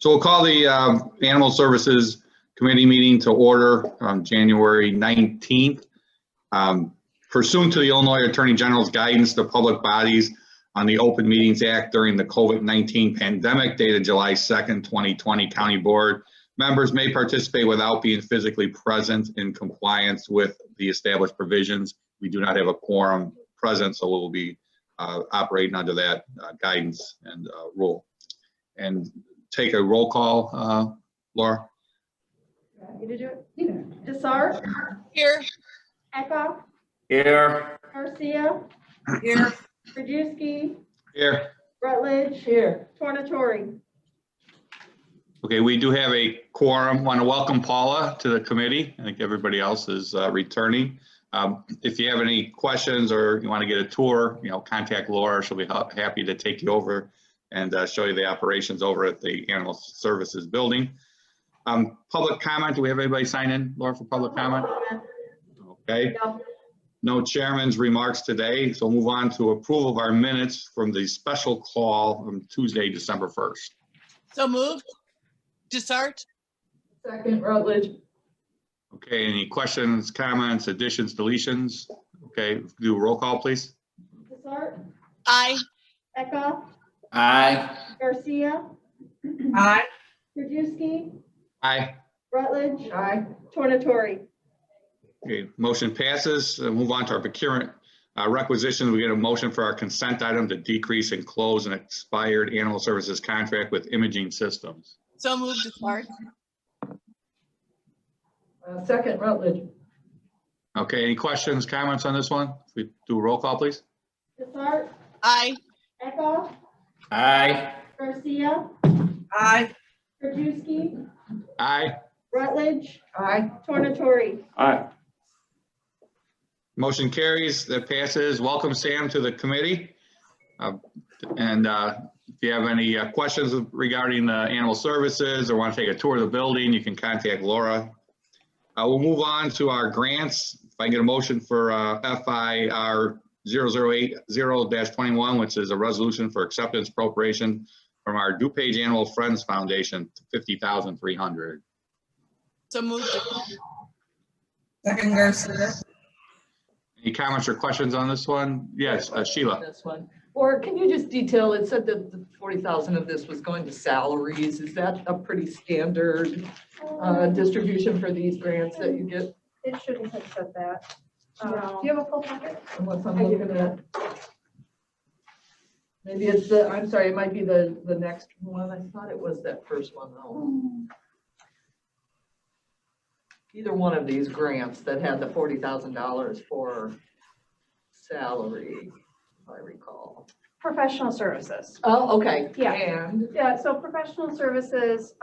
So we'll call the Animal Services Committee meeting to order on January 19th. Pursuant to the Illinois Attorney General's guidance to public bodies on the Open Meetings Act during the COVID-19 pandemic dated July 2nd, 2020, County Board members may participate without being physically present in compliance with the established provisions. We do not have a quorum present, so we'll be operating under that guidance and rule. And take a roll call, Laura. You to do it? You Desart? Here. Eckhoff? Here. Garcia? Here. Krajewski? Here. Rutledge? Here. Tornatori? Okay, we do have a quorum. Want to welcome Paula to the committee. I think everybody else is returning. If you have any questions or you want to get a tour, contact Laura. She'll be happy to take you over and show you the operations over at the Animal Services building. Public comment. Do we have anybody sign in, Laura, for public comment? Okay. No chairman's remarks today, so we'll move on to approval of our minutes from the special call from Tuesday, December 1st. So moved. Desart. Second, Rutledge. Okay, any questions, comments, additions, deletions? Okay, do a roll call, please. Desart? Aye. Eckhoff? Aye. Garcia? Aye. Krajewski? Aye. Rutledge? Aye. Tornatori? Okay, motion passes. Move on to our procurement requisitions. We get a motion for our consent item to decrease and close an expired animal services contract with Imaging Systems. So moved. Desart. Second, Rutledge. Okay, any questions, comments on this one? If we do a roll call, please. Desart? Aye. Eckhoff? Aye. Garcia? Aye. Krajewski? Aye. Rutledge? Aye. Tornatori? Aye. Motion carries. That passes. Welcome, Sam, to the committee. If you have any questions regarding animal services or want to take a tour of the building, you can contact Laura. We'll move on to our grants. If I can get a motion for FIR 0080-21, which is a resolution for acceptance appropriation from our DuPage Animal Friends Foundation to $50,300. So moved. Second, Garcia. Any comments or questions on this one? Yes, Sheila. This one, or can you just detail, it said that the 40,000 of this was going to salaries. Is that a pretty standard distribution for these grants that you get? It shouldn't have said that. No. Do you have a full packet? Unless I'm looking at, maybe it's the, I'm sorry, it might be the next one. I thought it was that first one though. Either one of these grants that had the $40,000 for salary, if I recall. Professional services. Oh, okay. Yeah. And Yeah, so professional services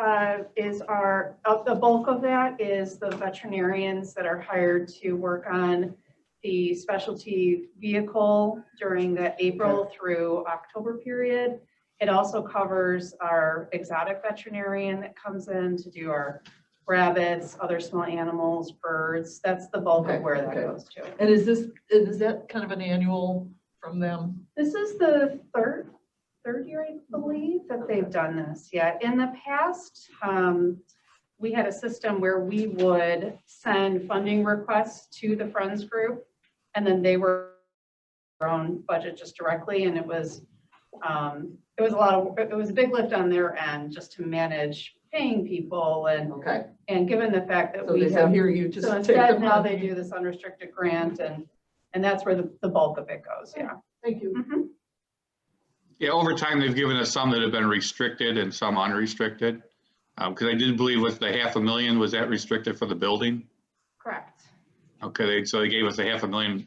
is the bulk of that is the veterinarians that are hired to work on the specialty vehicle during the April through October period. It also covers our exotic veterinarian that comes in to do our rabbits, other small animals, birds. That's the bulk of where that goes to. And is that kind of an annual from them? This is the third year, I believe, that they've done this. Yeah, in the past, we had a system where we would send funding requests to the Friends group, and then they were their own budget just directly, and it was a big lift on their end just to manage paying people and given the fact that So we they said, here, you just so take the instead now money. they do this unrestricted grant and that's where the bulk of it goes. Yeah. Thank you. Mhm. Yeah, over time, they've given us some that have been restricted and some unrestricted. Because I did believe with the $500,000, was that restricted for the building? Correct. Okay, so they gave us a $500,000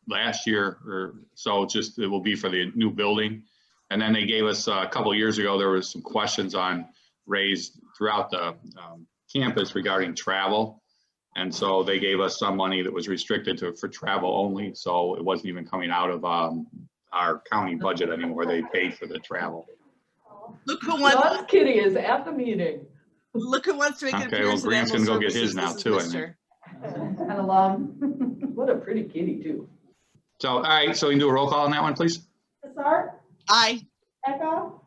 last year, or so it will be for the new building. And then they gave us a couple of years ago, there was some questions raised throughout the campus regarding travel. And so they gave us some money that was restricted for travel only. So it wasn't even coming out of our county budget anymore. They paid for the travel. Look who wants. Don's kitty is at the meeting. Look who wants to make an Okay, well, appearance in Grant's Animal gonna go get his Services. now This is too, I Mr. An alum. What a pretty kitty too. So, all right, so we can do a roll call on that one, please? Desart? Aye. Eckhoff?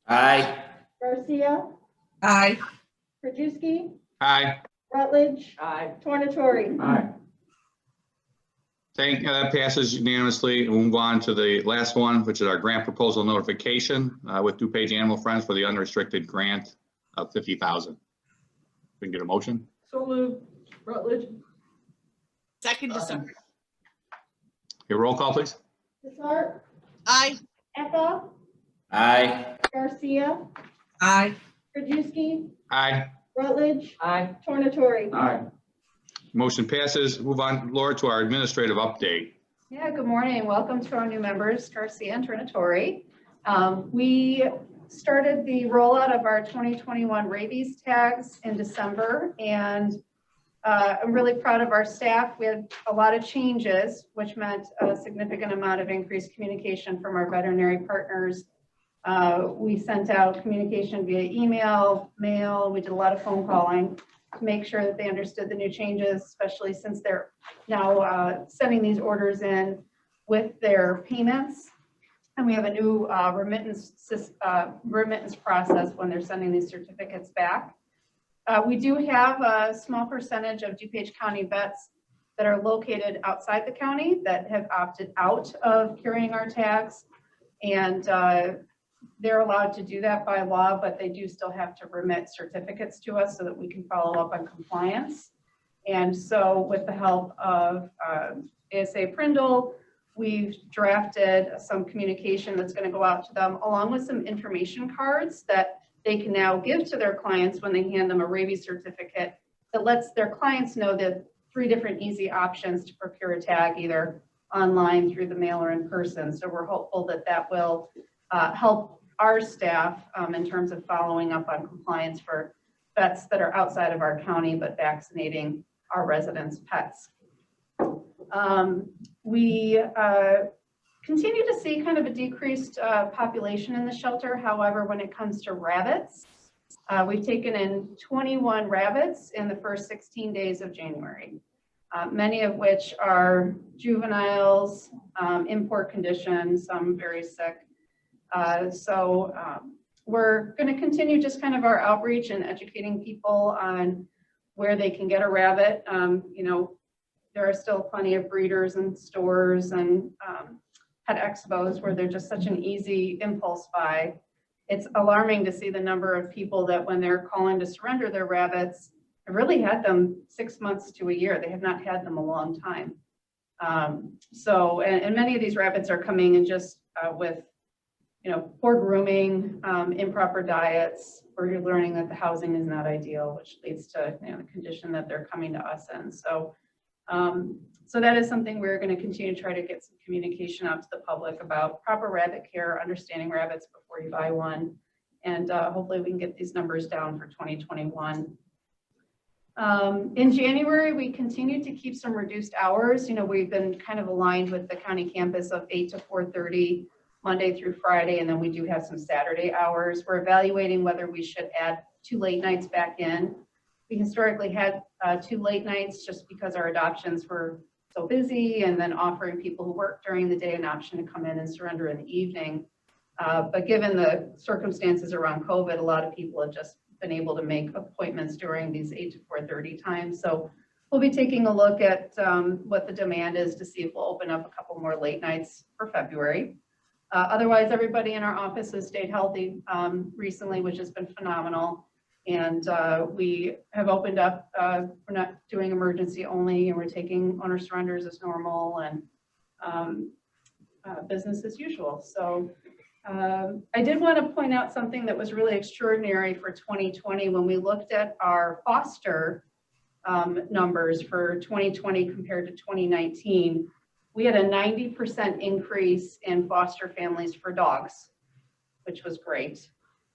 Aye. Garcia, Aye. Krajewski, Aye. Rutledge, Aye. Tornatori. Aye. That passes unanimously. We'll move on to the last one, which is our grant proposal notification with DuPage Animal Friends for the unrestricted grant of $50,000. We can get a motion? So moved. Rutledge? Second December. Okay, roll call, please. Desart, Aye. Eka, Aye. Garcia, Aye. Krajewski, Aye. Rutledge, Aye. Tornatori. Aye. Motion passes. Move on, Laura, to our administrative update. Yeah, good morning. Welcome to our new members, Garcia and Tornatori. We started the rollout of our 2021 rabies tags in December, and I'm really proud of our staff. We had a lot of changes, which meant a significant amount of increased communication from our veterinary partners. We sent out communication via email, mail. We did a lot of phone calling to make sure that they understood the new changes, especially since they're now sending these orders in with their payments. And we have a new remittance process when they're sending these certificates back. We do have a small percentage of DuPage County vets that are located outside the county that have opted out of carrying our tags. And they're allowed to do that by law, but they do still have to remit certificates to us so that we can follow up on compliance. And so with the help of ASA Prindle, we've drafted some communication that's going to go out to them along with some information cards that they can now give to their clients when they hand them a rabies certificate that lets their clients know the 3 different easy options to procure a tag, either online, through the mail, or in person. So we're hopeful that that will help our staff in terms of following up on compliance for vets that are outside of our county but vaccinating our residents' pets. We continue to see kind of a decreased population in the shelter. However, when it comes to rabbits, we've taken in 21 rabbits in the first 16 days of January, many of which are juveniles, in poor condition, some very sick. We're going to continue just kind of our outreach and educating people on where they can get a rabbit. You know, there are still plenty of breeders and stores and pet expos where they're just such an easy impulse buy. It's alarming to see the number of people that when they're calling to surrender their rabbits, have really had them 6 months to a year. They have not had them a long time. And many of these rabbits are coming in just with, you know, poor grooming, improper diets, where you're learning that the housing is not ideal, which leads to, you know, the condition that they're coming to us in. So that is something we're going to continue to try to get some communication out to the public about proper rabbit care, understanding rabbits before you buy one, and hopefully we can get these numbers down for 2021. In January, we continued to keep some reduced hours. You know, we've been kind of aligned with the county campus of 8 to 4:30, Monday through Friday, and then we do have some Saturday hours. We're evaluating whether we should add 2 late nights back in. We historically had 2 late nights just because our adoptions were so busy, and then offering people who work during the day an option to come in and surrender in the evening. But given the circumstances around COVID, a lot of people have just been able to make appointments during these 8 to 4:30 times. So we'll be taking a look at what the demand is to see if we'll open up a couple more late nights for February. Otherwise, everybody in our office has stayed healthy recently, which has been phenomenal. And we have opened up, we're not doing emergency only, and we're taking owner surrenders as normal, and business as usual. So I did want to point out something that was really extraordinary for 2020 when we looked at our foster numbers for 2020 compared to 2019. We had a 90% increase in foster families for dogs, which was great.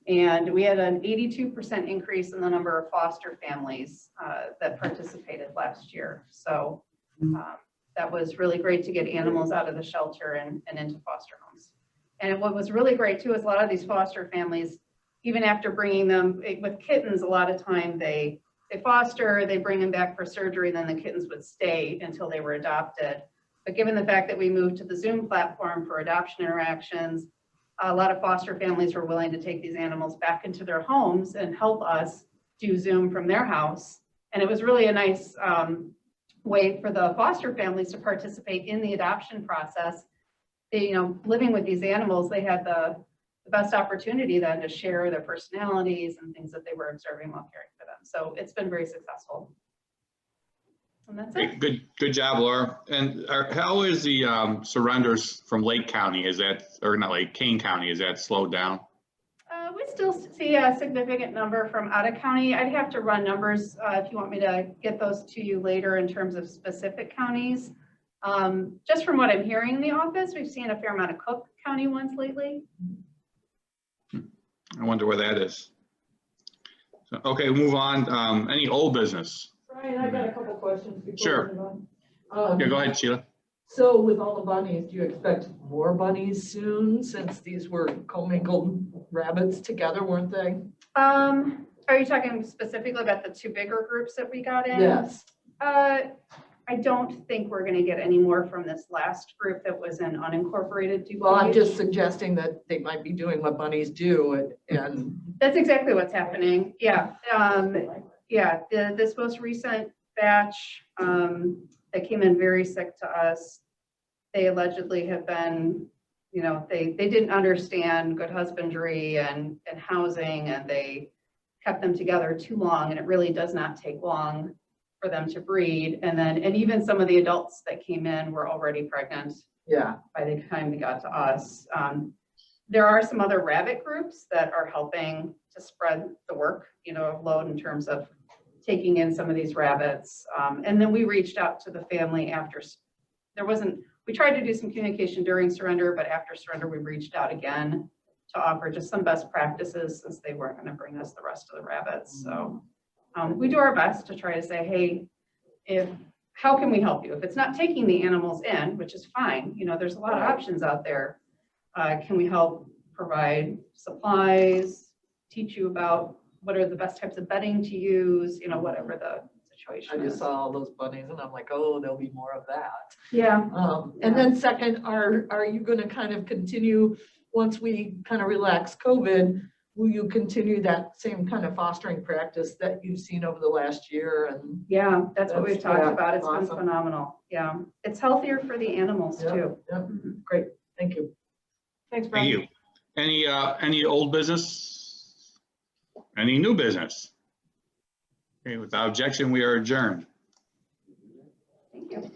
And we had an 82% increase in the number of foster families that participated last year. So that was really great to get animals out of the shelter and into foster homes. And what was really great too is a lot of these foster families, even after bringing them with kittens, a lot of time they foster, they bring them back for surgery, then the kittens would stay until they were adopted. But given the fact that we moved to the Zoom platform for adoption interactions, a lot of foster families were willing to take these animals back into their homes and help us do Zoom from their house. And it was really a nice way for the foster families to participate in the adoption process. They, living with these animals, they had the best opportunity then to share their personalities and things that they were observing while caring for them. So it's been very successful. And that's it. Great. Good job, Laura. And how is the surrenders from Lake County? Is that, or not Lake, Kane County, is that slowed down? We still see a significant number from out of county. I'd have to run numbers if you want me to get those to you later in terms of specific counties. Just from what I'm hearing in the office, we've seen a fair amount of Cook County ones lately. I wonder where that is. So, okay, move on. Any old business? Brian, I got a couple questions before. Sure. we move on. Yeah, go ahead, Sheila. So with all the bunnies, do you expect more bunnies soon, since these were commingled rabbits together, weren't they? Are you talking specifically about the two bigger groups that we got in? Yes. I don't think we're going to get any more from this last group that was in unincorporated DuPage. Well, I'm just suggesting that they might be doing what bunnies do, and That's exactly what's happening. Yeah. Yeah. This most recent batch that came in very sick to us, they allegedly have been, they didn't understand good husbandry and housing, and they kept them together too long, and it really does not take long for them to breed. And even some of the adults that came in were already pregnant yeah. by the time they got to us. There are some other rabbit groups that are helping to spread the work, load in terms of taking in some of these rabbits. And then we reached out to the family after we tried to do some communication during surrender, but after surrender, we reached out again to offer just some best practices, since they weren't going to bring us the rest of the rabbits. So we do our best to try to say, hey, how can we help you? If it's not taking the animals in, which is fine, there's a lot of options out there. Can we help provide supplies, teach you about what are the best types of bedding to use, whatever the situation I just is. saw all those bunnies and I'm like, oh, there'll be more of that. Yeah. And then second, are you going to kind of continue, once we kind of relax COVID, will you continue that same kind of fostering practice that you've seen over the last year? And Yeah, that's what we've talked Yeah, about. It's been awesome. phenomenal. Yeah. It's healthier for the animals Yep, too. yep. Great, thank you. Thanks, Thank Brian. you. Any old business? Any new business? Okay, without objection, we are adjourned. Thank you.